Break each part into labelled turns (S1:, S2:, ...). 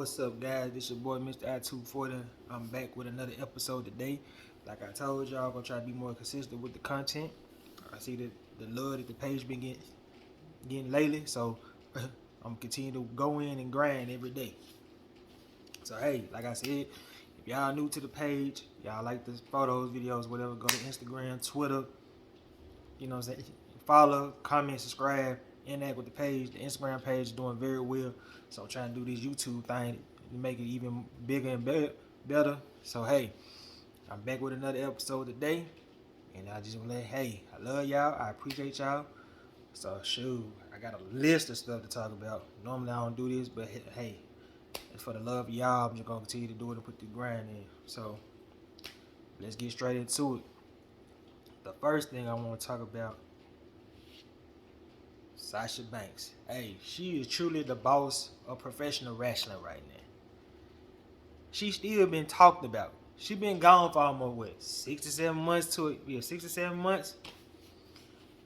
S1: What's up, guys? This your boy, Mr. I-240. I'm back with another episode today. Like I told y'all, I'm gonna try to be more consistent with the content. I see the love that the page been getting lately, so I'm gonna continue to go in and grind every day. So hey, like I said, if y'all new to the page, y'all like the photos, videos, whatever, go to Instagram, Twitter, you know what I'm saying? Follow, comment, subscribe, interact with the page. The Instagram page is doing very well. So I'm trying to do this YouTube thing to make it even bigger and better. So hey, I'm back with another episode today. And I just want to hey, I love y'all. I appreciate y'all. So shoot, I got a list of stuff to talk about. Normally I don't do this, but hey, for the love of y'all, I'm just gonna continue to do it and put the grind in. So let's get straight into it. The first thing I want to talk about, Sasha Banks. Hey, she is truly the boss of professional wrestling right now. She still been talked about. She been gone for almost what, 6 to 7 months to it. Yeah, 6 to 7 months.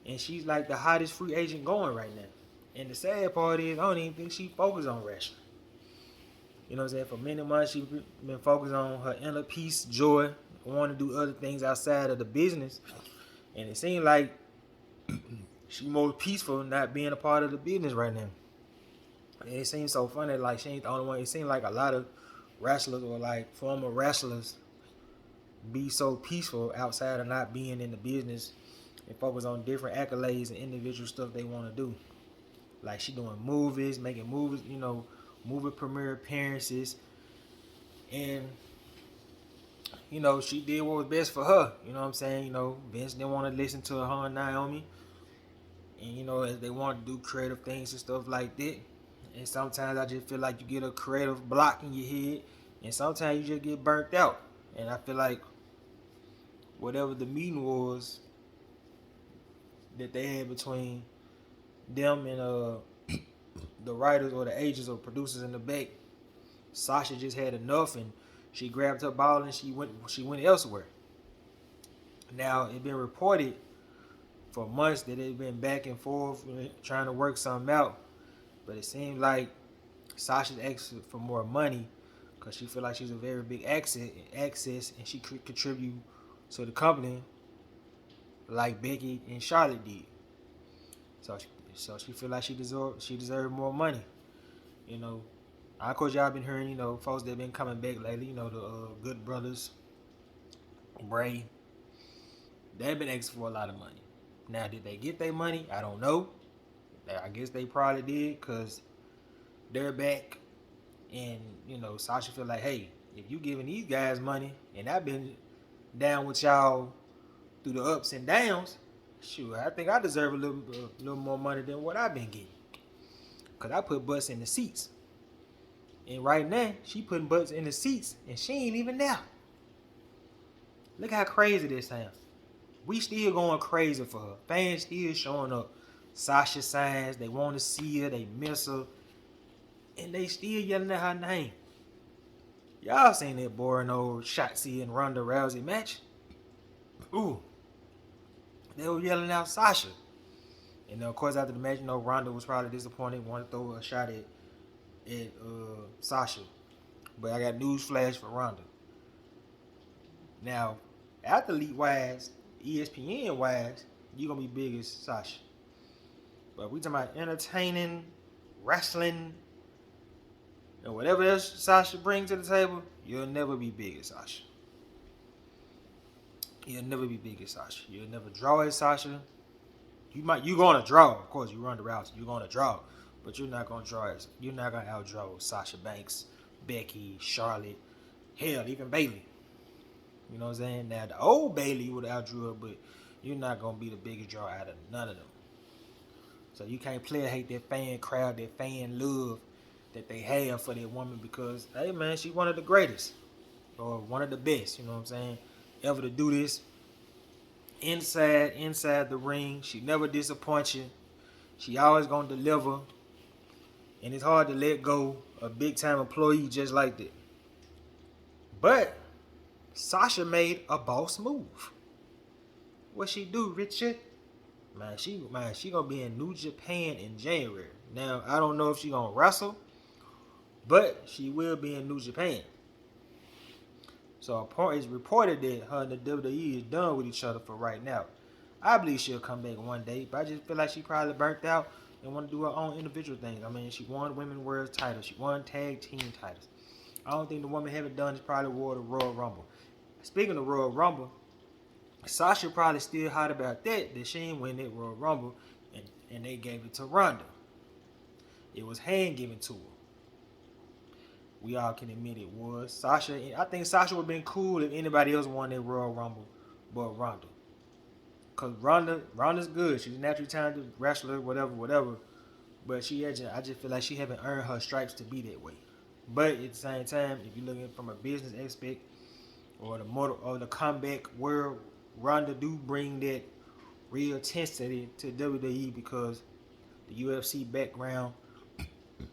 S1: And she's like the hottest free agent going right now. And the sad part is I don't even think she focused on wrestling. You know what I'm saying? For many months she been focused on her inner peace, joy, wanting to do other things outside of the business. And it seemed like she more peaceful not being a part of the business right now. And it seems so funny, like she ain't the only one. It seems like a lot of wrestlers or like former wrestlers be so peaceful outside of not being in the business and focus on different accolades and individual stuff they want to do. Like she doing movies, making movies, movie premiere appearances, and she did what was best for her. You know what I'm saying? Vince didn't want to listen to her and Naomi, and as they want to do creative things and stuff like that. And sometimes I just feel like you get a creative block in your head, and sometimes you just get burnt out. And I feel like whatever the meeting was that they had between them and the writers or the agents or producers in the back, Sasha just had enough, and she grabbed her ball and she went elsewhere. Now it's been reported for months that they've been back and forth trying to work something out, but it seems like Sasha's asking for more money because she feel like she's a very big access and she could contribute to the company like Becky and Charlotte did. So she feel like she deserved more money. Of course y'all been hearing folks that been coming back lately. The Good Brothers, Bray. They've been asking for a lot of money. Now did they get their money? I don't know. I guess they probably did because they're back. And, Sasha feel like, hey, if you giving these guys money, and I've been down with y'all through the ups and downs, shoot, I think I deserve a little more money than what I've been getting. Because I put butts in the seats. And right now, she putting butts in the seats, and she ain't even there. Look how crazy this sounds. We still going crazy for her. Fans still showing up. Sasha signs, they want to see her, they miss her. And they still yelling at her name. Y'all seen that boring old Shotzi and Ronda Rousey match? Ooh. They were yelling out Sasha. And of course after the match, Ronda was probably disappointed, wanted to throw a shot at Sasha. But I got news flash for Ronda. Now, athlete-wise, ESPN-wise, you're going to be big as Sasha. But we talking about entertaining, wrestling, and whatever else Sasha brings to the table, you'll never be big as Sasha. You'll never be big as Sasha. You'll never draw as Sasha. You're gonna draw, of course. You run the routes, you're gonna draw, but you're not gonna outdraw Sasha Banks, Becky, Charlotte, hell, even Bayley. You know what I'm saying? Now the old Bayley would outdrew her, but you're not gonna be the biggest draw out of none of them. So you can't play or hate that fan crowd, that fan love that they have for that woman because, hey man, she's one of the greatest or one of the best. You know what I'm saying? Ever to do this inside the ring. She never disappoints you. She always gonna deliver, and it's hard to let go a big time employee just like that. But Sasha made a boss move. What she do, Richard? She gonna be in New Japan in January. Now I don't know if she gonna wrestle, but she will be in New Japan. So it's reported that her and the WWE is done with each other for right now. I believe she'll come back one day, but I just feel like she probably burnt out and want to do her own individual things. I mean, she won Women's World titles. She won Tag Team titles. I don't think the woman haven't done is probably wore the Royal Rumble. Speaking of Royal Rumble, Sasha probably still hot about that she ain't win that Royal Rumble, and they gave it to Ronda. It was hand given to her. We all can admit it was. Sasha, I think Sasha would have been cool if anybody else won that Royal Rumble but Ronda. Because Ronda's good. She's a naturally talented wrestler, whatever. But I just feel like she haven't earned her stripes to be that way. But at the same time, if you're looking from a business aspect or the comeback world, Ronda do bring that real intensity to WWE because the UFC background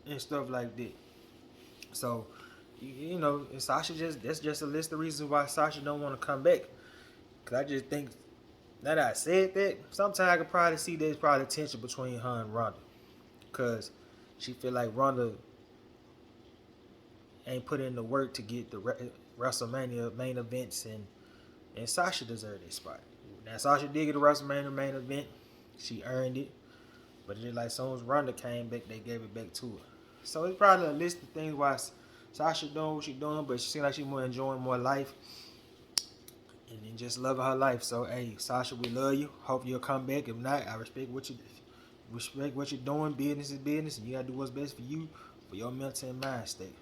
S1: and stuff like that. So, Sasha that's just a list of reasons why Sasha don't want to come back. Cause I just think, now that I said that, sometimes I could probably see there's probably tension between her and Ronda. Cause she feel like Ronda ain't put in the work to get the WrestleMania main events, and Sasha deserved that spot. Now Sasha did get a WrestleMania main event. She earned it. But just like as soon as Ronda came back, they gave it back to her. So it's probably a list of things why Sasha doing what she doing, but she seems like she's more enjoying more life and just loving her life. So hey, Sasha, we love you. Hope you'll come back. If not, I respect what you're doing. Business is business, and you gotta do what's best for you, for your mental and mind state.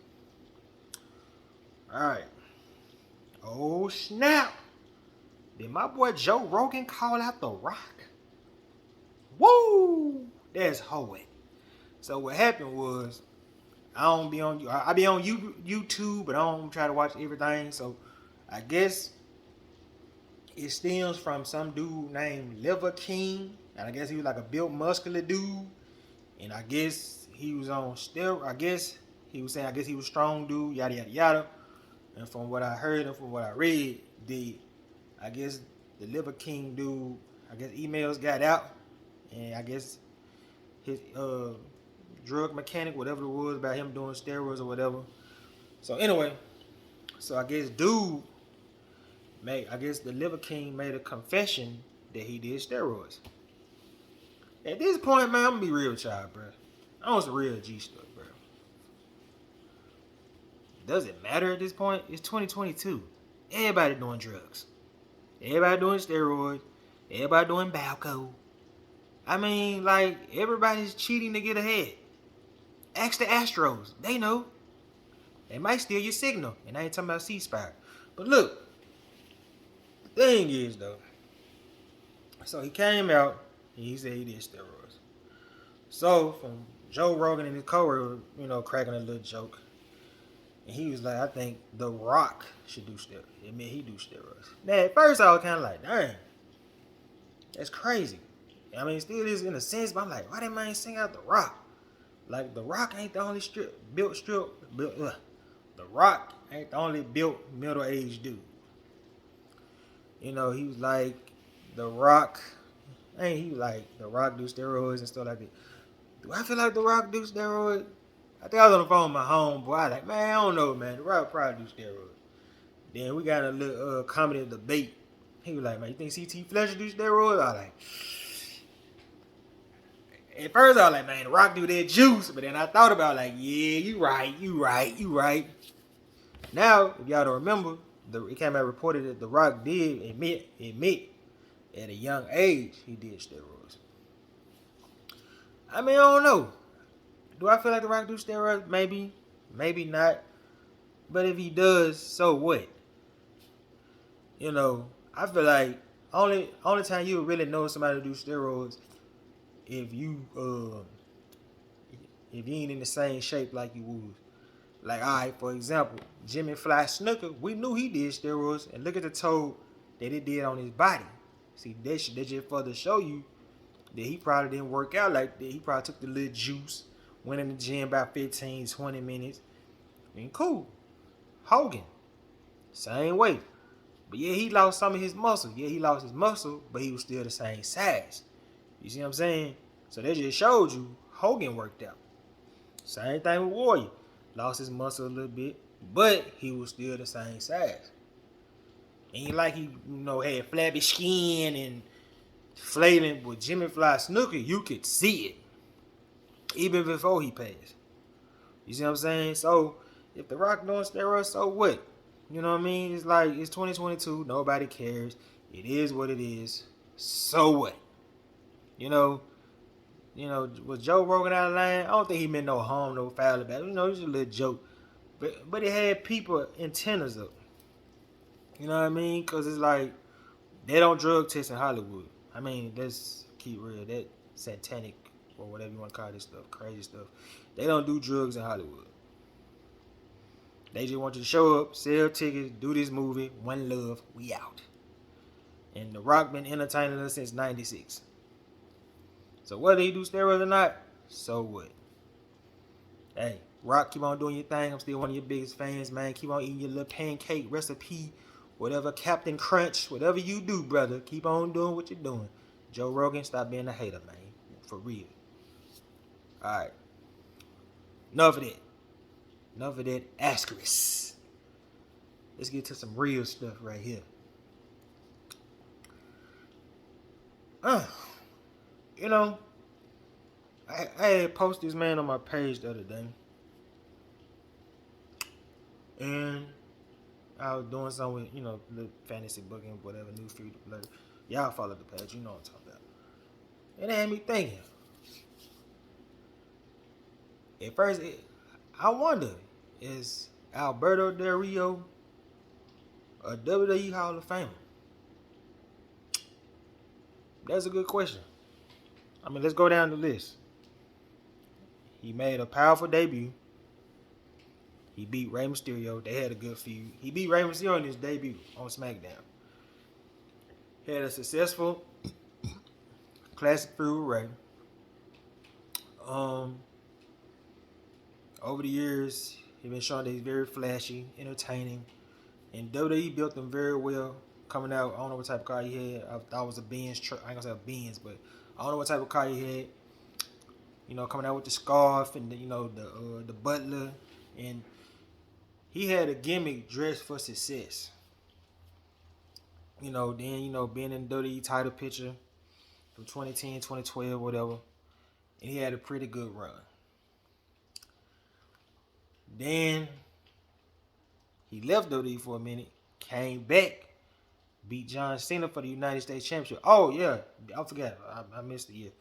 S1: Alright. Oh snap! Did my boy Joe Rogan call out The Rock? Woo! That's hoeing. So what happened was, I be on YouTube, but I don't try to watch everything. So I guess it stems from some dude named Liver King, and I guess he was like a built muscular dude, and I guess he was on steroids. I guess he was a strong dude, yada yada yada. And from what I heard and from what I read, I guess the Liver King dude, I guess emails got out, and I guess his drug mechanic, whatever it was about him doing steroids or whatever. So anyway, I guess the Liver King made a confession that he did steroids. At this point, man, I'm gonna be real with y'all, bro. I want some real G stuff, bro. Does it matter at this point? It's 2022. Everybody doing drugs. Everybody doing steroids. Everybody doing Balco. I mean, like, everybody's cheating to get ahead. Ask the Astros. They know. They might steal your signal. And I ain't talking about C-Spire. But look, the thing is, though. So he came out and he said he did steroids. So, from Joe Rogan and his co-worker, cracking a little joke. And he was like, I think The Rock should do steroids. Admit he do steroids. Now, at first I was kind of like, dang. That's crazy. I mean, it still is in a sense, but I'm like, why that man sing out The Rock? Like, The Rock ain't the only The Rock ain't the only built middle-aged dude. He was like, The Rock do steroids and stuff like that. Do I feel like The Rock do steroids? I think I was on the phone with my homeboy. I was like, man, I don't know, man. The Rock probably do steroids. Then we got a little comedy debate. He was like, man, you think CT Fletcher do steroids? I was like, at first I was like, man, The Rock do that juice. But then I thought about like, yeah, you right. Now, if y'all don't remember, it came out reported that The Rock did admit at a young age he did steroids. I mean, I don't know. Do I feel like The Rock do steroids? Maybe. Maybe not. But if he does, so what? I feel like only time you really know somebody do steroids if you ain't in the same shape like you was. Like, alright, for example, Jimmy Fly Snooker, we knew he did steroids, and look at the toe that it did on his body. See, that just further show you that he probably didn't work out like that. He probably took the little juice, went in the gym about 15, 20 minutes, and cool. Hogan, same way. But yeah, he lost some of his muscle. Yeah, he lost his muscle, but he was still the same size. You see what I'm saying? So that just showed you Hogan worked out. Same thing with Warrior. lost his muscle a little bit, but he was still the same size. Ain't like he, had flabby skin and flaving with Jimmy Fly Snooker. You could see it even before he passed. You see what I'm saying? So if The Rock doing steroids, so what? You know what I mean? It's like it's 2022. Nobody cares. It is what it is. So what? You know, was Joe Rogan out of line? I don't think he meant no harm, no foul about it. It was a little joke. But it had people antennas up. You know what I mean? Because it's like, they don't drug test in Hollywood. I mean, let's keep real. That satanic, or whatever you want to call this stuff, crazy stuff. They don't do drugs in Hollywood. They just want you to show up, sell tickets, do this movie, one love, we out. And The Rock been entertaining us since 96. So whether he do steroids or not, so what? Hey, Rock, keep on doing your thing. I'm still one of your biggest fans, man. Keep on eating your little pancake recipe, whatever, Captain Crunch, whatever you do, brother. Keep on doing what you're doing. Joe Rogan, stop being a hater, man. For real. Alright. Enough of that. Enough of that asterisk. Let's get to some real stuff right here. I had posted this man on my page the other day. And I was doing something with, the fantasy booking, whatever, newsfeed, whatever. Y'all follow the page, you know what I'm talking about. And it had me thinking. At first, I wonder, is Alberto Del Rio a WWE Hall of Famer? That's a good question. I mean, let's go down the list. He made a powerful debut. He beat Rey Mysterio. They had a good feud. He beat Rey Mysterio in his debut on SmackDown. He had a successful classic feud with Rey. Over the years, he's been showing that he's very flashy, entertaining, and WWE built him very well. Coming out, I don't know what type of car he had. I thought it was a Benz truck. I ain't gonna say a Benz, but I don't know what type of car he had. Coming out with the scarf and the butler, and he had a gimmick dressed for success. Then being in the WWE title picture from 2010, 2012, whatever, and he had a pretty good run. Then he left WWE for a minute, came back, beat John Cena for the United States Championship. Oh yeah, I forgot. I missed the year.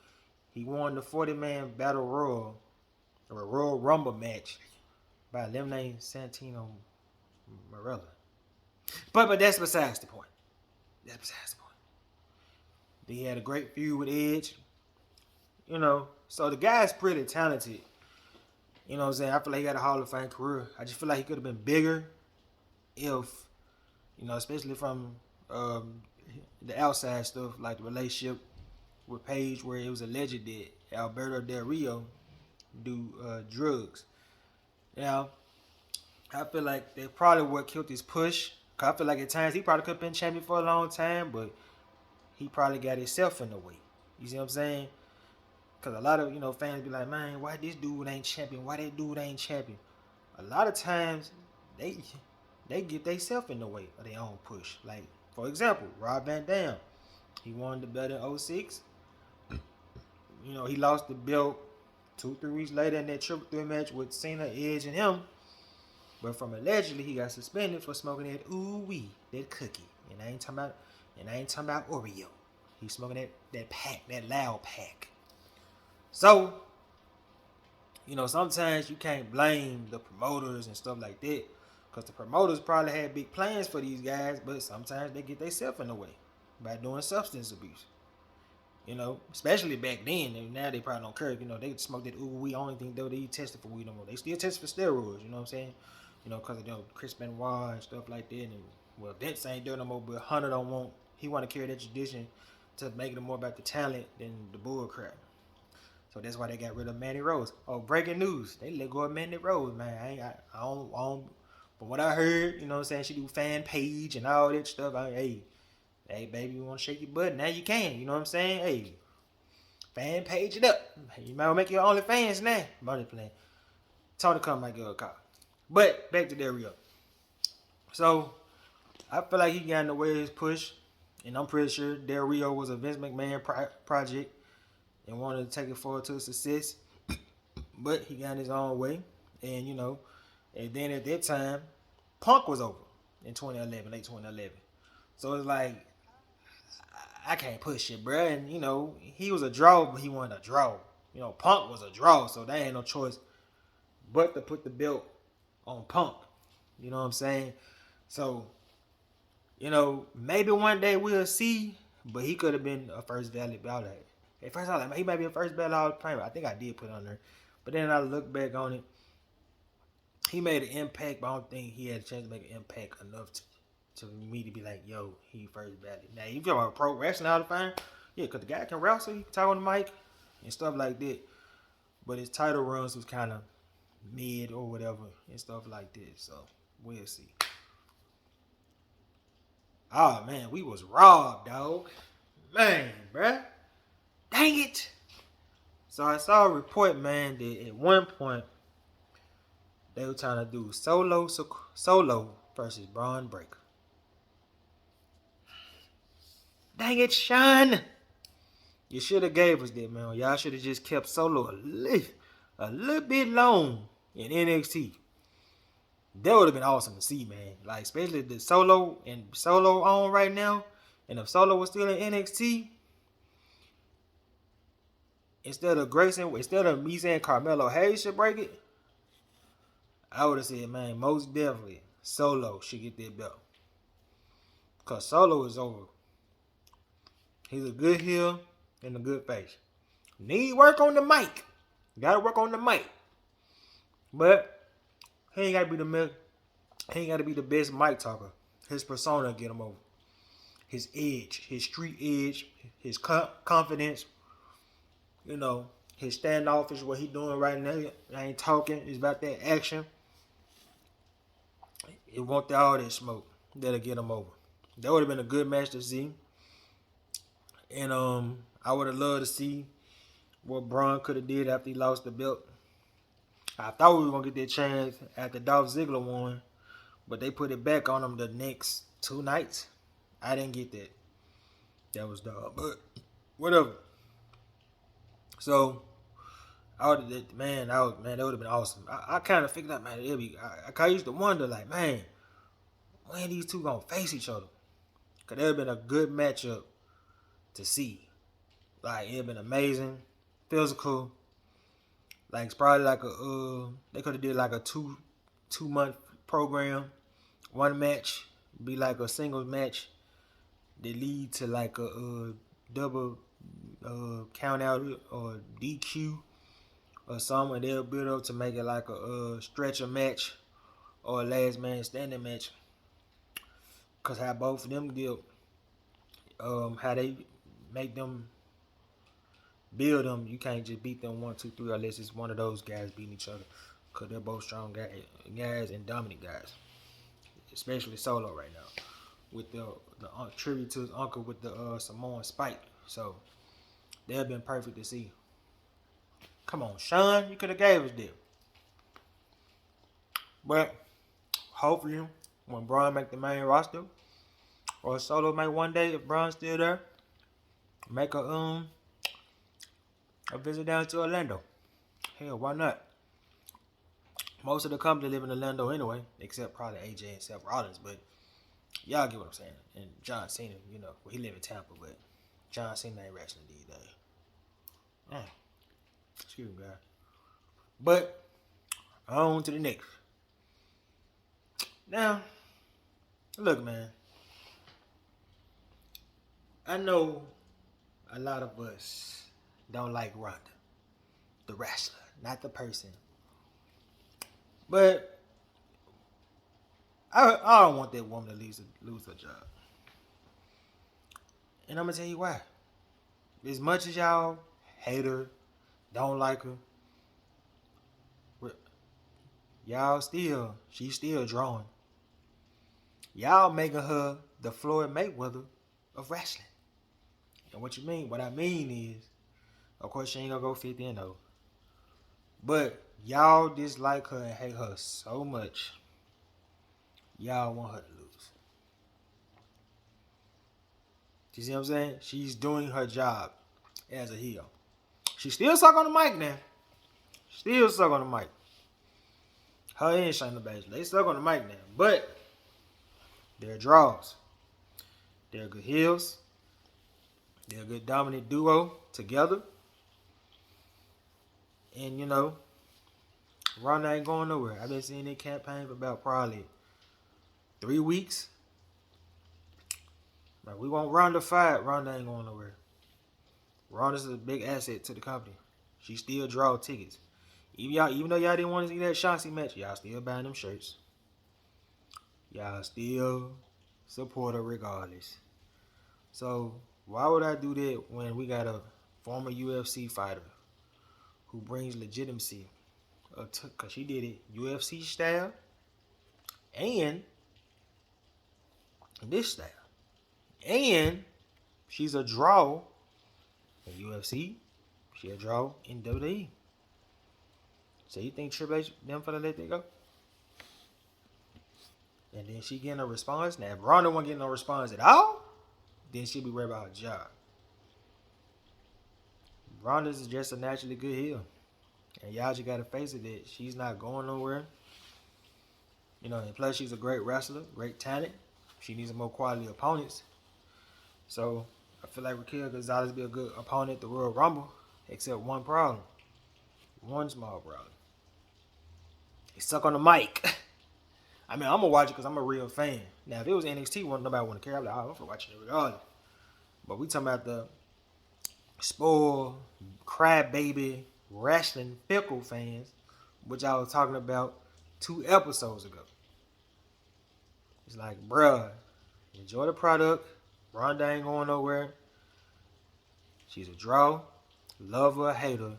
S1: He won the 40-man Battle Royal, or a Royal Rumble match, by eliminating Santino Marella. But that's besides the point. That's besides the point. He had a great feud with Edge. So the guy's pretty talented. You know what I'm saying? I feel like he got a Hall of Fame career. I just feel like he could have been bigger if, especially from the outside stuff, like the relationship with Paige, where it was alleged that Alberto Del Rio do drugs. I feel like they probably what killed his push. Cause I feel like at times he probably could have been champion for a long time, but he probably got himself in the way. You see what I'm saying? Cause a lot of fans be like, man, why this dude ain't champion? Why that dude ain't champion? A lot of times they get themselves in the way of their own push. Like, for example, Rob Van Dam, he won the belt in 06. He lost the belt 2-3 weeks later in that triple threat match with Cena, Edge, and him. But from allegedly he got suspended for smoking that that cookie. And I ain't talking about Oreo. He's smoking that pack, that loud pack. So, sometimes you can't blame the promoters and stuff like that, because the promoters probably had big plans for these guys, but sometimes they get themselves in the way by doing substance abuse. Especially back then. And now they probably don't care. They smoke that we only think they tested for weed no more. They still test for steroids, you know what I'm saying? Because of Chris Benoit and stuff like that. And Vince ain't doing no more, but Hunter don't want. He want to carry that tradition to make it more about the talent than the bull crap. So that's why they got rid of Mandy Rose. Oh, breaking news. They let go of Mandy Rose, man. I don't from what I heard, you know what I'm saying, she do fan page and all that stuff. Hey, baby, you want to shake your butt? Now you can, you know what I'm saying? Hey, fan page it up. You might make your OnlyFans now. Money plan. Tony Khan might get a call. But back to Del Rio. So I feel like he got in the way of his push, and I'm pretty sure Del Rio was a Vince McMahon project and wanted to take it forward to success. But he got in his own way, and and then at that time, Punk was over in 2011, late 2011. So it's like I can't push it, bruh. And he was a draw, but he wasn't a draw. Punk was a draw, so there ain't no choice but to put the belt on Punk. You know what I'm saying? So, maybe one day we'll see, but he could have been a first valid ballot. At first, I was like, he might be a first ballot Hall of Famer. I think I did put it on there. But then I look back on it. He made an impact, but I don't think he had a chance to make an impact enough to me to be like, yo, he first ballot. Now, you talk about pro wrestling Hall of Fame, yeah, because the guy can wrestle, he can talk on the mic and stuff like that. But his title runs was kind of mid or whatever and stuff like that. So, we'll see. Oh, man, we was robbed, dog. Man, bruh. Dang it. So I saw a report, man, that at one point they were trying to do Solo versus Braun Breaker. Dang it, Sean. You should have gave us that, man. Y'all should have just kept Solo a little bit long in NXT. That would have been awesome to see, man. Like, especially the Solo on right now. And if Solo was still in NXT, instead of me saying Carmelo Hayes should break it, I would have said, man, most definitely Solo should get that belt. Because Solo is over. He's a good heel and a good face. Need work on the mic. Gotta work on the mic. But he ain't gotta be the best mic talker. His persona get him over. His edge, his street edge, his confidence, his standoffish, what he doing right now. I ain't talking. It's about that action. It want all that smoke that'll get him over. That would have been a good match to see. And I would have loved to see what Braun could have did after he lost the belt. I thought we were gonna get that chance after Dolph Ziggler won, but they put it back on him the next 2 nights. I didn't get that. That was dumb, but whatever. So that would have been awesome. I kind of figured out, man, I used to wonder, like, man, when these two gonna face each other? Cause that would have been a good matchup to see. Like, it'd been amazing, physical. Like, it's probably like they could have did like a two-month program. One match be like a singles match that lead to like a double count out or DQ or something, and they'll build up to make it like a stretcher match or a last man standing match. Cause how both of them deal, how they make them build them. You can't just beat them 1, 2, 3 unless it's one of those guys beating each other. Cause they're both strong guys and dominant guys, especially Solo right now with the tribute to his uncle with the Samoan Spike. So they've been perfect to see. Come on, Sean, you could have gave us that. But hopefully, when Braun make the main roster, or Solo make one day, if Braun's still there, make a visit down to Orlando. Hell, why not? Most of the company live in Orlando anyway, except probably AJ and Seth Rollins, but y'all get what I'm saying. And John Cena, well, he live in Tampa, but John Cena ain't wrestling these days. Excuse me, guys. But on to the next. Now, look, man. I know a lot of us don't like Ronda, the wrestler, not the person. But I don't want that woman to lose her job. And I'm going to tell you why. As much as y'all hate her, don't like her, she's still drawing. Y'all making her the Floyd Mayweather of wrestling. And what I mean is, of course, she ain't going to go 50-0. But Y'all dislike her and hate her so much. Y'all want her to lose. You see what I'm saying? She's doing her job as a heel. She still suck on the mic now. Still suck on the mic. Her and Shayna Baszler, they suck on the mic now. But they're draws. They're good heels. They're a good dominant duo together. And, you know, Ronda ain't going nowhere. I've been seeing that campaign for about probably 3 weeks. Like, we want Ronda fight. Ronda ain't going nowhere. Ronda's a big asset to the company. She still draw tickets. Even though y'all didn't want to see that Shotzi match, y'all still buying them shirts. Y'all still support her regardless. So why would I do that when we got a former UFC fighter who brings legitimacy? Because she did it UFC style and this style. And she's a draw in UFC. She a draw in WWE. So you think Triple H them finna let that go? And then she getting a response. Now if Ronda wasn't getting no response at all, then she'd be worried about her job. Ronda's just a naturally good heel. And y'all just gotta face it that she's not going nowhere. You know, and plus she's a great wrestler, great talent. She needs some more quality opponents. So I feel like Raquel Gonzalez be a good opponent at the Royal Rumble, except one problem. One small problem. He suck on the mic. I mean, I'm gonna watch it because I'm a real fan. Now, if it was NXT, nobody want to care. I'm like, I'm watching it regardless. But we talking about the spoiled, crybaby, wrestling fickle fans, which I was talking about 2 episodes ago. It's like, bruh, enjoy the product. Ronda ain't going nowhere. She's a draw. Love her or hate her.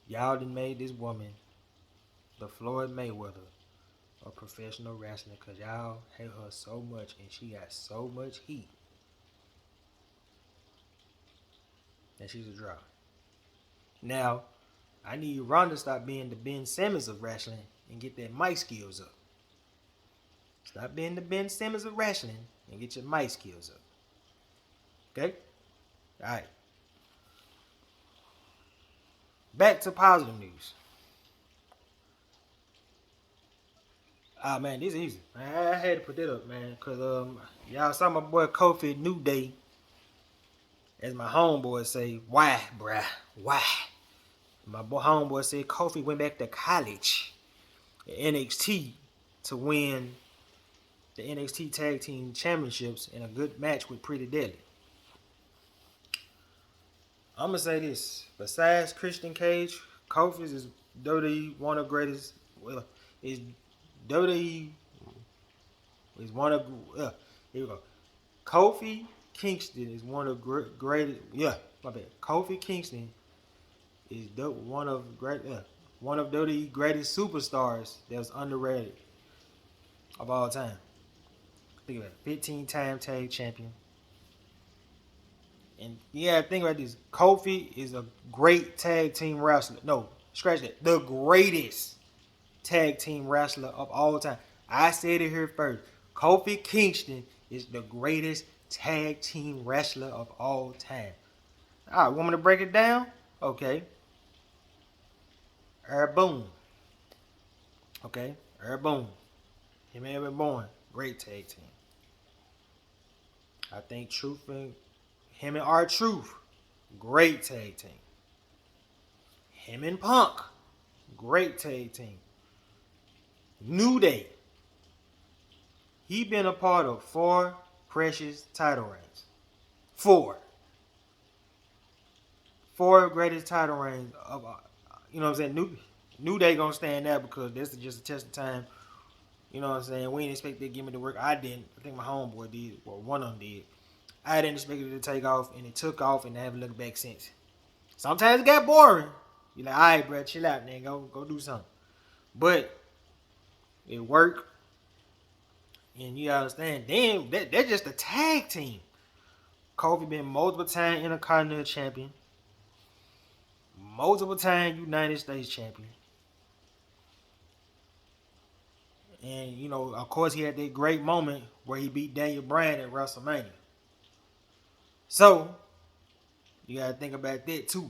S1: Y'all done made this woman the Floyd Mayweather of professional wrestling because y'all hate her so much and she got so much heat that she's a draw. Now, I need Ronda to stop being the Ben Simmons of wrestling and get that mic skills up. Stop being the Ben Simmons of wrestling and get your mic skills up. Okay? Alright. Back to positive news. Ah, man, this is easy. Man, I had to put that up, man, because y'all saw my boy Kofi New Day, as my homeboy say, why, bruh, why? My boy homeboy said Kofi went back to college at NXT to win the NXT Tag Team Championships in a good match with Pretty Deadly. I'm going to say this. Besides Christian Cage, Kofi is WWE one of the greatest. Well, is WWE is one of. Here we go. Kofi Kingston is one of the greatest. Yeah, my bad. Kofi Kingston is one of WWE greatest superstars that was underrated of all time. Think about it. 15-time tag champion. And yeah, think about this. Kofi is a great tag team wrestler. No, scratch that. The greatest tag team wrestler of all time. I said it here first. Kofi Kingston is the greatest tag team wrestler of all time. All right, want me to break it down? Okay. Eric Boone. Okay. Eric Boone. Him and Eric Boone. Great tag team. I think him and R-Truth. Great tag team. Him and Punk. Great tag team. New Day. He been a part of 4 precious title reigns. 4 greatest title reigns of, you know what I'm saying? New Day gonna stand there because this is just a test of time. You know what I'm saying? We didn't expect they to give me the work. I didn't. I think my homeboy did. Well, one of them did. I didn't expect it to take off, and it took off, and I haven't looked back since. Sometimes it got boring. You're like, all right, bro, chill out, man. Go do something. But it worked. And you understand, damn, they're just a tag team. Kofi been multiple time Intercontinental Champion. Multiple time United States Champion. And, you know, of course, he had that great moment where he beat Daniel Bryan at WrestleMania. So, you got to think about that too.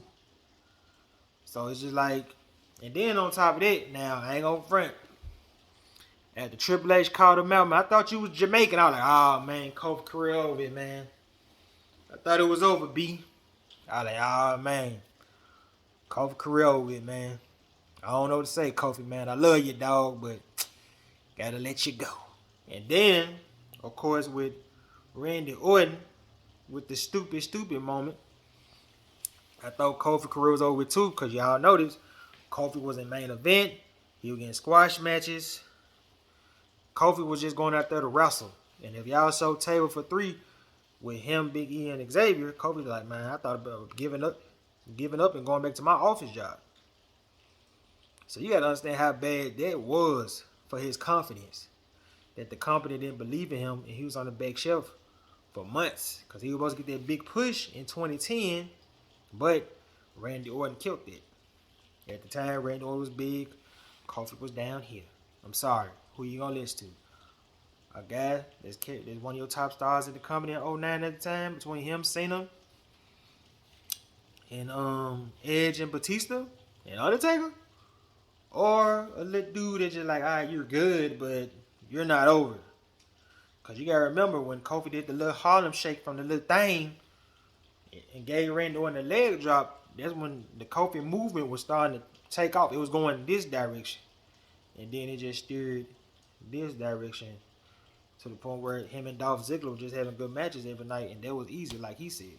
S1: So, it's just like, and then on top of that, now, I ain't gonna front. After Triple H called him out, man, I thought you was Jamaican. I was like, oh, man, Kofi career over it, man. I thought it was over, B. I was like, oh, man. Kofi career over it, man. I don't know what to say, Kofi, man. I love you, dog, but gotta let you go. And then, of course, with Randy Orton, with the stupid moment, I thought Kofi career was over too, because y'all noticed Kofi was in main event. He was getting squash matches. Kofi was just going out there to wrestle. And if y'all show table for 3 with him, Big E, and Xavier, Kofi's like, man, I thought about giving up and going back to my office job. So you got to understand how bad that was for his confidence. That the company didn't believe in him, and he was on the back shelf for months. Because he was supposed to get that big push in 2010, but Randy Orton killed it. At the time, Randy Orton was big. Kofi was down here. I'm sorry. Who you going to listen to? A guy that's one of your top stars in the company in 2009 at the time, between him, Cena, and Edge and Batista, and Undertaker? Or a little dude that's just like, all right, you're good, but you're not over. Because you got to remember when Kofi did the little Harlem shake from the little thing and gave Randy Orton the leg drop, that's when the Kofi movement was starting to take off. It was going this direction. And then it just steered this direction to the point where him and Dolph Ziggler were just having good matches every night, and that was easy, like he said.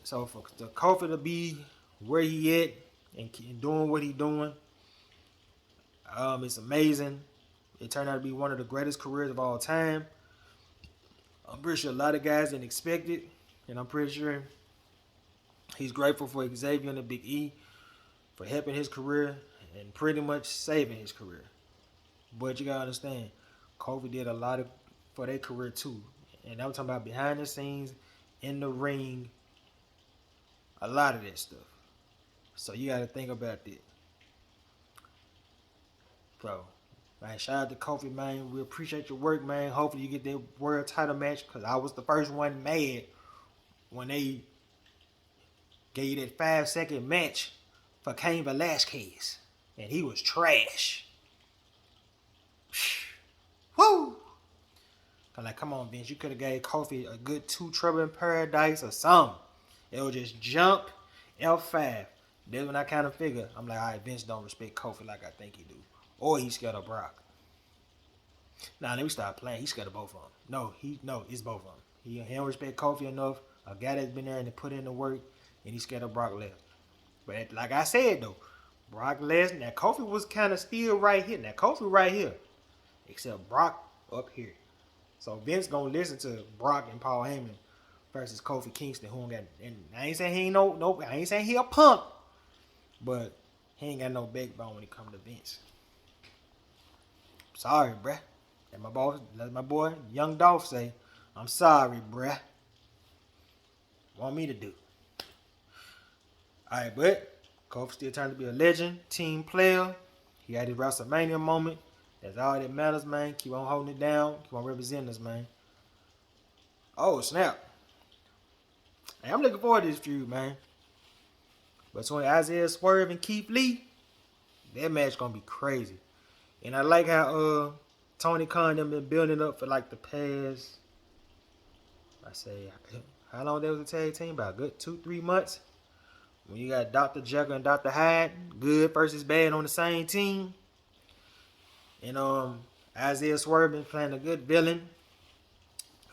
S1: So for the Kofi to be where he at and doing what he doing, it's amazing. It turned out to be one of the greatest careers of all time. I'm pretty sure a lot of guys didn't expect it, and I'm pretty sure he's grateful for Xavier and the Big E for helping his career and pretty much saving his career. But you gotta understand, Kofi did a lot for their career too, and I'm talking about behind the scenes, in the ring, a lot of that stuff. So you gotta think about that. Bro, man, shout out to Kofi, man. We appreciate your work, man. Hopefully you get that world title match, because I was the first one mad when they gave you that 5-second match for Cain Velasquez, and he was trash. Woo! I'm like, come on, Vince, you could have gave Kofi a good 2 Trouble in Paradise or something. It would just jump F5. That's when I kind of figure, I'm like, all right, Vince don't respect Kofi like I think he do. Or he's scared of Brock. Now, let me stop playing. He's scared of both of them. No, it's both of them. He don't respect Kofi enough. A guy that's been there and put in the work, and he's scared of Brock Lesnar. But like I said, though, Brock Lesnar, now Kofi was kind of still right here. Now, Kofi right here. Except Brock up here. So Vince gonna listen to Brock and Paul Heyman versus Kofi Kingston, who ain't got, and I ain't saying he ain't I ain't saying he a punk, but he ain't got no backbone when it come to Vince. Sorry, bruh. Let my boy Young Dolph say, I'm sorry, bruh. Want me to do. Alright, but Kofi still trying to be a legend, team player. He had his WrestleMania moment. That's all that matters, man. Keep on holding it down. Keep on representing us, man. Oh, snap. Hey, I'm looking forward to this feud, man. Between Isaiah Swerve and Keith Lee, that match gonna be crazy. And I like how Tony Khan them been building up for like the past, how long they was a tag team? About a good 2-3 months. When you got Dr. Jekyll and Dr. Hyde, good versus bad on the same team. And Isaiah Swerve been playing a good villain,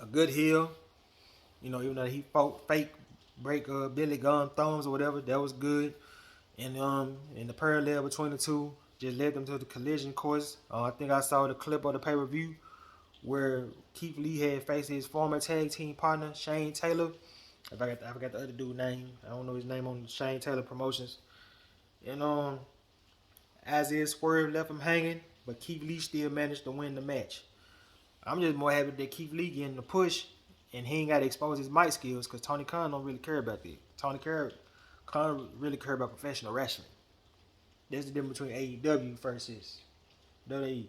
S1: a good heel. You know, even though he fake break Billy Gunn thumbs or whatever, that was good. And the parallel between the two just led them to the collision course. I think I saw the clip of the pay-per-view where Keith Lee had faced his former tag team partner, Shane Taylor. I forgot the other dude's name. I don't know his name on Shane Taylor Promotions. And Isaiah Swerve left him hanging, but Keith Lee still managed to win the match. I'm just more happy that Keith Lee getting the push and he ain't got to expose his mic skills, because Tony Khan don't really care about that. Tony Khan really care about professional wrestling. There's the difference between AEW versus WWE.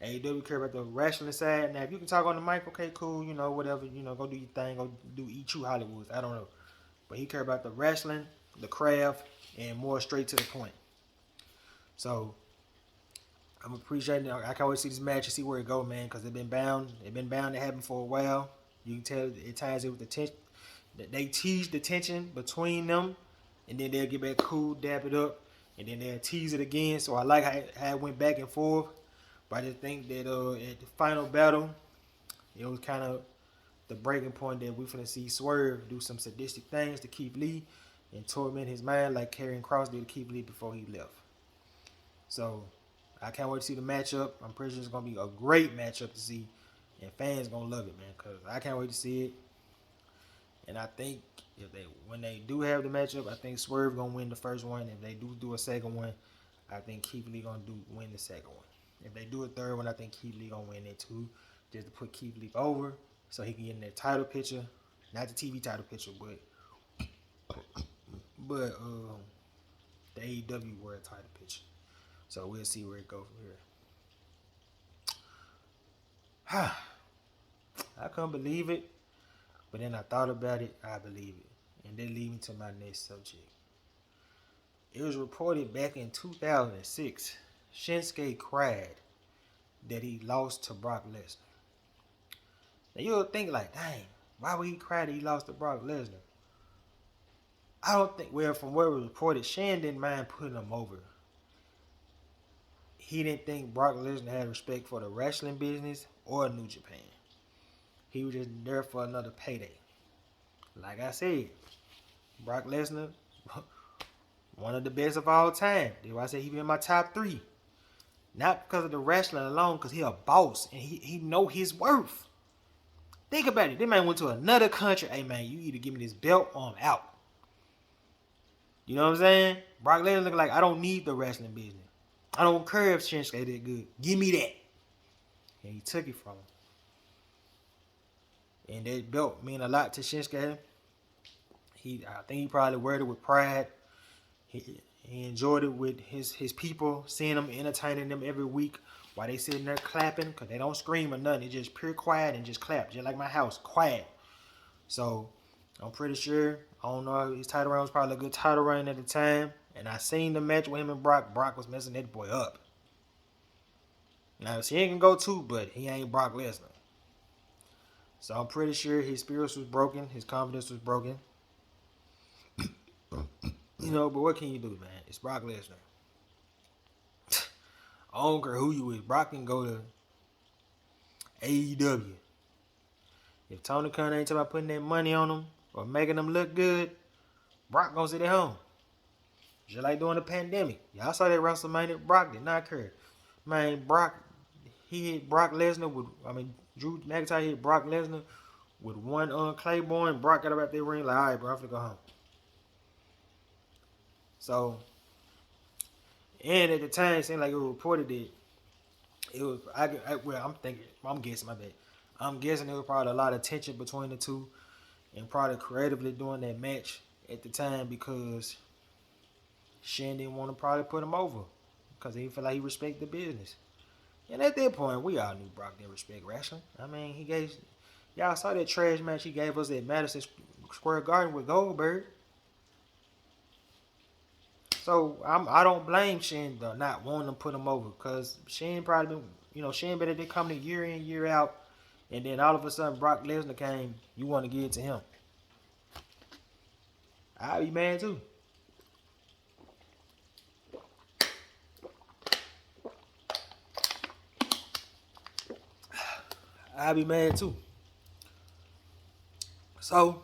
S1: AEW care about the wrestling side. Now, if you can talk on the mic, okay, cool, you know, whatever, you know, go do your thing, go do E2 Hollywood. I don't know. But he care about the wrestling, the craft, and more straight to the point. So, I'm appreciating it. I can't wait to see this match and see where it go, man, because they've been bound to happen for a while. You can tell it ties in with the tension. They tease the tension between them, and then they'll get back cool, dap it up, and then they'll tease it again. So I like how it went back and forth. But I just think that at the final battle, it was kind of the breaking point that we're finna see Swerve do some sadistic things to Keith Lee and torment his mind like Karrion Kross did to Keith Lee before he left. So I can't wait to see the matchup. I'm pretty sure it's gonna be a great matchup to see, and fans gonna love it, man. Cause I can't wait to see it. And I think when they do have the matchup, I think Swerve gonna win the first one. If they do a second one, I think Keith Lee gonna win the second one. If they do a third one, I think Keith Lee gonna win it too, just to put Keith Lee over, so he can get in that title picture, not the TV title picture, but the AEW World title picture. So we'll see where it goes from here. I couldn't believe it, but then I thought about it. I believe it, and that leads me to my next subject. It was reported back in 2006, Shinsuke cried that he lost to Brock Lesnar. Now you'll think like, dang, why would he cry that he lost to Brock Lesnar? I don't think, well, from what was reported, Shane didn't mind putting him over. He didn't think Brock Lesnar had respect for the wrestling business or New Japan. He was just there for another payday. Like I said, Brock Lesnar, one of the best of all time. That's why I say he be in my top 3. Not because of the wrestling alone, because he a boss and he know his worth. Think about it. This man went to another country. Hey, man, you either give me this belt or I'm out. You know what I'm saying? Brock Lesnar look like, I don't need the wrestling business. I don't care if Shinsuke did good. Give me that. And he took it from him. And that belt mean a lot to Shinsuke. I think he probably wore it with pride. He enjoyed it with his people, seeing them, entertaining them every week while they sitting there clapping, because they don't scream or nothing. They just pure quiet and just clap, just like my house, quiet. So I'm pretty sure, I don't know, his title run was probably a good title run at the time. And I seen the match with him and Brock. Brock was messing that boy up. Now, he ain't gonna go too, but he ain't Brock Lesnar. So I'm pretty sure his spirits was broken, his confidence was broken. You know, but what can you do, man? It's Brock Lesnar. I don't care who you is. Brock can go to AEW. If Tony Khan ain't talking about putting that money on him or making them look good, Brock gonna sit at home. Just like during the pandemic. Y'all saw that WrestleMania. Brock did not care. Man, he hit Brock Lesnar with, Drew McIntyre hit Brock Lesnar with one Claymore. Brock got up at that ring like, all right, bro, I'm finna go home. So, and at the time, it seemed like it was reported that it was, I'm guessing, my bad. I'm guessing there was probably a lot of tension between the two and probably creatively doing that match at the time because Shane didn't want to probably put him over because he felt like he respected the business. And at that point, we all knew Brock didn't respect wrestling. Y'all saw that trash match he gave us at Madison Square Garden with Goldberg. So I don't blame Shane for not wanting to put him over because Shane probably been, Shane better than coming year in, year out. And then all of a sudden Brock Lesnar came, you want to give it to him. I'd be mad too. I'd be mad too. So,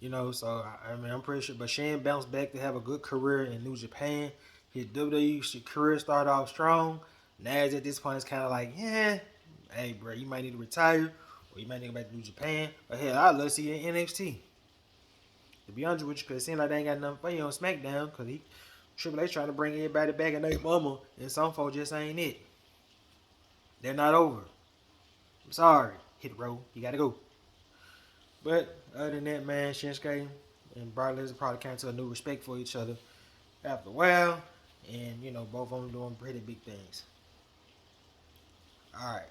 S1: I'm pretty sure. But Shane bounced back to have a good career in New Japan. His WWE career started off strong. Now at this point, it's kind of like, hey, bro, you might need to retire, or you might need to go back to New Japan. But hell, I'd love to see you in NXT. To be honest with you, because it seems like they ain't got nothing for you on SmackDown, because Triple H trying to bring everybody back in their mama, and some folks just ain't it. They're not over. I'm sorry. Hit row. You gotta go. But other than that, man, Shinsuke and Brock Lesnar probably came to a new respect for each other after a while. And, both of them doing pretty big things. Alright.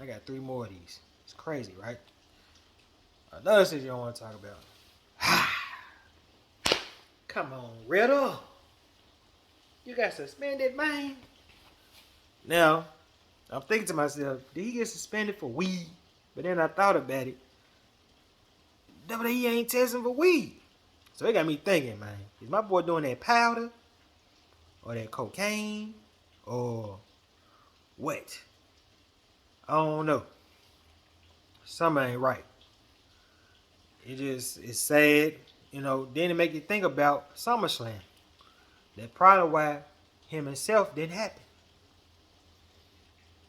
S1: I got 3 more of these. It's crazy, right? Another shit you don't want to talk about. Come on, Riddle. You got suspended, man. Now, I'm thinking to myself, did he get suspended for weed? But then I thought about it. WWE ain't testing for weed. So it got me thinking, man. Is my boy doing that powder? Or that cocaine? Or what? I don't know. Something ain't right. It's sad. Then it make you think about SummerSlam. That's probably why him and Seth didn't happen.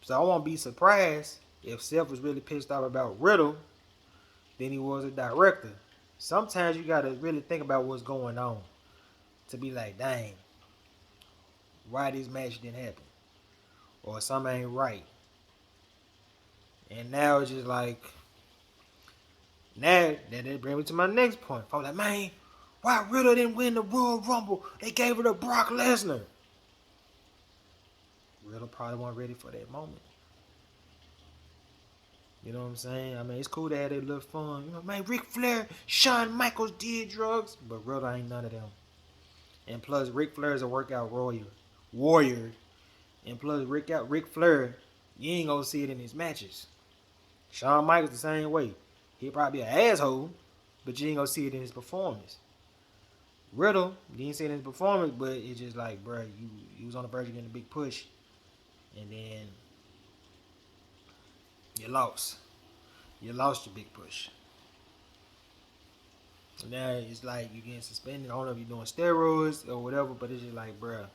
S1: So I won't be surprised if Seth was really pissed off about Riddle than he was a director. Sometimes you gotta really think about what's going on to be like, dang, why this match didn't happen? Or something ain't right. And now it's just like, now that brings me to my next point. I was like, man, why Riddle didn't win the Royal Rumble? They gave it to Brock Lesnar. Riddle probably wasn't ready for that moment. You know what I'm saying? I mean, it's cool to have a little fun. Man, Ric Flair, Shawn Michaels did drugs, but Riddle ain't none of them. And plus, Ric Flair is a workout warrior. And plus, Ric Flair, you ain't gonna see it in his matches. Shawn Michaels the same way. He'll probably be an asshole, but you ain't gonna see it in his performance. Riddle, you ain't see it in his performance, but it's just like, bro, you was on the verge of getting a big push, and then you lost. You lost your big push. Now it's like you getting suspended. I don't know if you're doing steroids or whatever, but it's just like, bruh.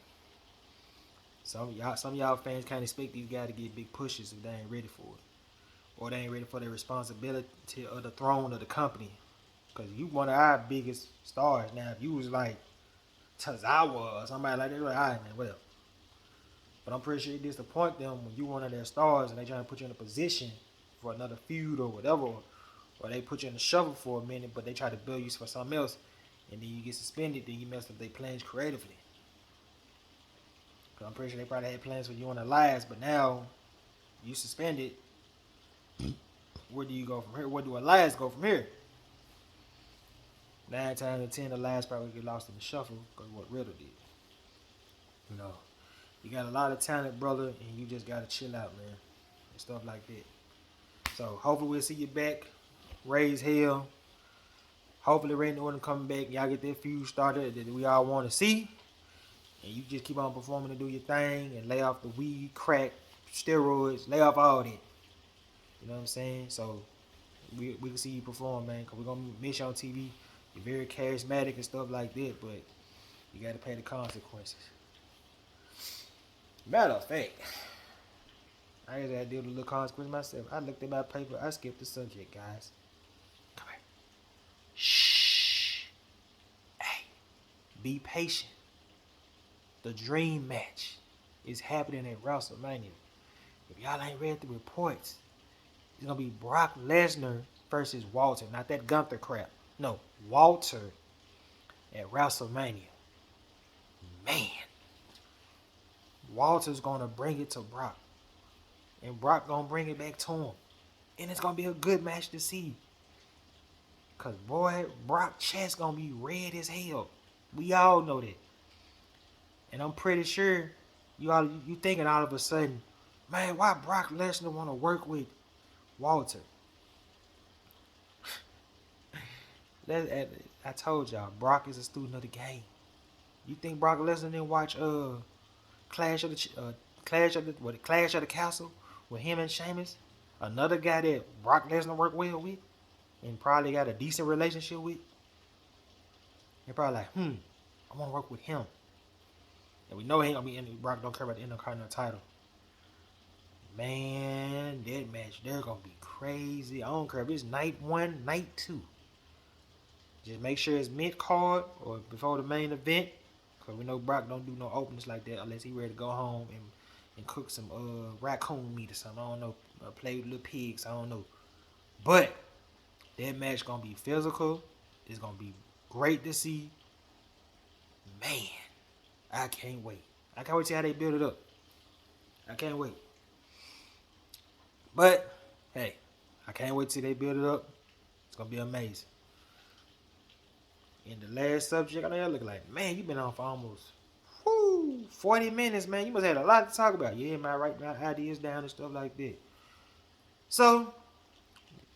S1: Some of y'all fans can't expect these guys to get big pushes if they ain't ready for it, or they ain't ready for the responsibility of the throne of the company. Cause you one of our biggest stars. Now, if you was like Tozawa or somebody like that, like, all right, man, whatever. But I'm pretty sure it disappoint them when you one of their stars and they trying to put you in a position for another feud or whatever, or they put you in the shuffle for a minute, but they try to build you for something else, and then you get suspended, then you mess up their plans creatively. Cause I'm pretty sure they probably had plans for you on the last, but now you suspended. Where do you go from here? Where do Elias go from here? 9 times out of 10, Elias probably get lost in the shuffle because of what Riddle did. You got a lot of talent, brother, and you just gotta chill out, man, and stuff like that. So hopefully we'll see you back. Raise hell. Hopefully Randy Orton coming back. Y'all get that feud started that we all want to see. And you just keep on performing and do your thing and lay off the weed, crack, steroids, lay off all that. You know what I'm saying? So we can see you perform, man, because we're going to miss you on TV. You're very charismatic and stuff like that, but you got to pay the consequences. Matter of fact, I just had to deal with a little consequence myself. I looked at my paper. I skipped the subject, guys. Come here. Shh. Hey, be patient. The dream match is happening at WrestleMania. If y'all ain't read the reports, it's going to be Brock Lesnar versus Walter. Not that Gunther crap. No, Walter at WrestleMania. Man. Walter's going to bring it to Brock. And Brock going to bring it back to him. And it's going to be a good match to see. Because, boy, Brock's chest going to be red as hell. We all know that. And I'm pretty sure you thinking all of a sudden, man, why Brock Lesnar want to work with Walter? I told y'all, Brock is a student of the game. You think Brock Lesnar didn't watch Clash of the Castle with him and Sheamus? Another guy that Brock Lesnar worked well with and probably got a decent relationship with. They're probably like, I want to work with him. And we know he ain't gonna be in. Brock don't care about the Intercontinental title. Man, that match, they're gonna be crazy. I don't care if it's night 1, night 2. Just make sure it's mid-card or before the main event. Because we know Brock don't do no openings like that unless he ready to go home and cook some raccoon meat or something. I don't know. Play with little pigs. I don't know. But that match gonna be physical. It's gonna be great to see. Man, I can't wait. I can't wait to see how they build it up. I can't wait. But hey, I can't wait till they build it up. It's gonna be amazing. And the last subject, I know y'all look like, man, you been on for almost 40 minutes, man. You must have had a lot to talk about. Yeah, man, write my ideas down and stuff like that. So,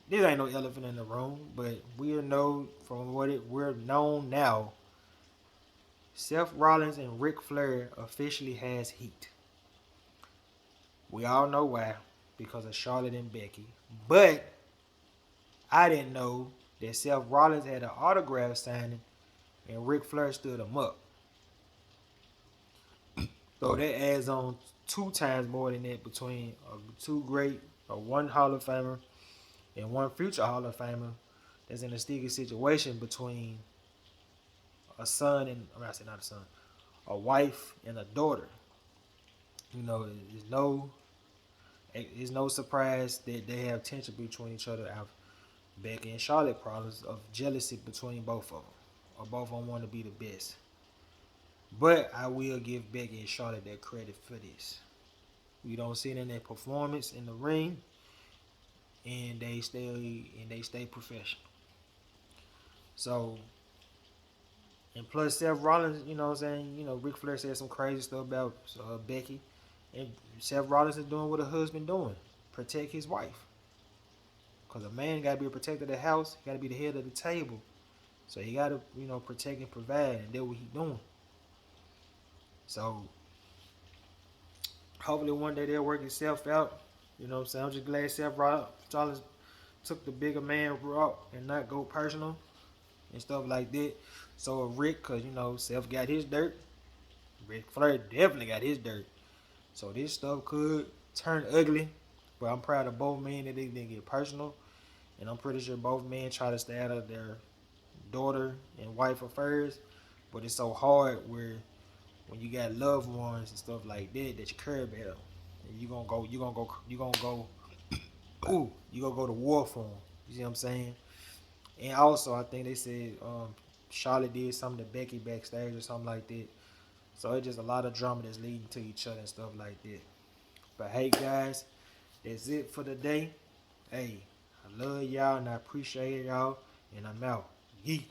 S1: this ain't no elephant in the room, but we know from we're known now, Seth Rollins and Ric Flair officially has heat. We all know why, because of Charlotte and Becky. But I didn't know that Seth Rollins had an autograph signing and Ric Flair stood him up. So that adds on 2 times more than that between one Hall of Famer and one future Hall of Famer that's in a sticky situation between a son and, I say not a son, a wife and a daughter. You know, it's no surprise that they have tension between each other. Becky and Charlotte problems of jealousy between both of them, or both of them want to be the best. But I will give Becky and Charlotte their credit for this. We don't see it in their performance in the ring, and they stay professional. So, and plus Seth Rollins, you know what I'm saying, Ric Flair said some crazy stuff about Becky, and Seth Rollins is doing what a husband doing, protect his wife. Cause a man gotta be a protector of the house, he gotta be the head of the table. So he gotta, protect and provide, and that's what he doing. So hopefully one day they'll work itself out. You know what I'm saying? I'm just glad Seth Rollins took the bigger man route and not go personal and stuff like that. So Rick, cause Seth got his dirt, Ric Flair definitely got his dirt. So this stuff could turn ugly, but I'm proud of both men that they didn't get personal, and I'm pretty sure both men try to stay out of their daughter and wife affairs. But it's so hard when you got loved ones and stuff like that you care about, and you gonna go to war for them. You see what I'm saying? And also, I think they said Charlotte did something to Becky backstage or something like that. So it's just a lot of drama that's leading to each other and stuff like that. But hey, guys, that's it for the day. Hey, I love y'all and I appreciate y'all, and I'm out. Yeet.